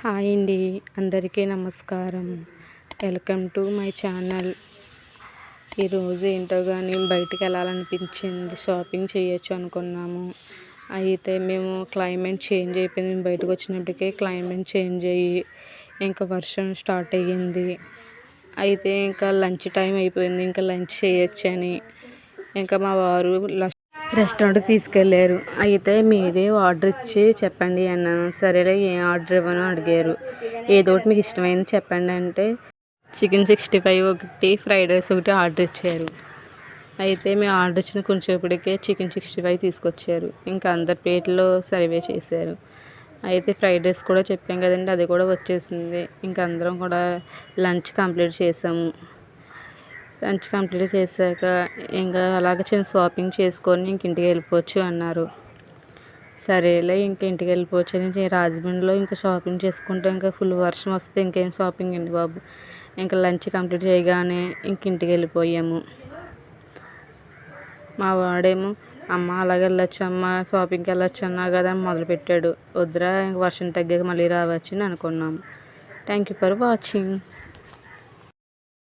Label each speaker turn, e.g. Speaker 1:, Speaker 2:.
Speaker 1: Hi అండి, అందరికీ నమస్కారం. Welcome to my channel. ఈరోజు ఏంటో కానీ బయటికి వెళ్ళాలనిపించింది, షాపింగ్ చేయొచ్చు అనుకున్నాము. అయితే మేము క్లైమేట్ చేంజ్ అయిపోయింది. మేము బయటకు వచ్చినప్పటికే క్లైమేట్ చేంజ్ అయ్యి ఇంకా వర్షం స్టార్ట్ అయ్యింది. అయితే ఇంకా లంచ్ టైం అయిపోయింది, ఇంకా లంచ్ చేయొచ్చని ఇంకా మా వారు రెస్టారెంట్కి తీసుకెళ్ళారు. అయితే మీరే ఆర్డర్ ఇచ్చి చెప్పండి అన్నాను. సరేలే, ఏం ఆర్డర్ ఇవ్వను అడిగారు. ఏదో ఒకటి మీకు ఇష్టమైంది చెప్పండి అంటే చికెన్ 65 ఒకటి, ఫ్రైడ్ రైస్ ఒకటి ఆర్డర్ ఇచ్చారు. అయితే మేము ఆర్డర్ ఇచ్చిన కొంచెంసేపటికే చికెన్ 65 తీసుకొచ్చారు. ఇంకా అందరి ప్లేట్లో సర్వే చేశారు. అయితే ఫ్రైడ్ రైస్ కూడా చెప్పాం కదండి, అది కూడా వచ్చేసింది. ఇంకా అందరం కూడా లంచ్ కంప్లీట్ చేసాము. లంచ్ కంప్లీట్ చేశాక ఇంకా అలాగే చిన్న షాపింగ్ చేసుకొని ఇంటికి వెళ్ళిపోవచ్చు అన్నారు. సరేలే, ఇంటికి వెళ్ళిపోవచ్చు అని రాజమండ్రిలో ఇంకా షాపింగ్ చేసుకుంటే ఇంకా ఫుల్ వర్షం వస్తే ఇంకేం షాపింగ్ అండి బాబు. ఇంకా లంచ్ కంప్లీట్ చేయగానే ఇంటికి వెళ్ళిపోయాము. మా వాడేమో అమ్మ అలాగే వెళ్ళొచ్చు, అమ్మ షాపింగ్కి వెళ్ళొచ్చు అన్నావు కదా అని మొదలుపెట్టాడు. వద్దురా, ఇంక వర్షం తగ్గాక మళ్ళీ రావచ్చు అని అనుకున్నాము. Thank you for watching.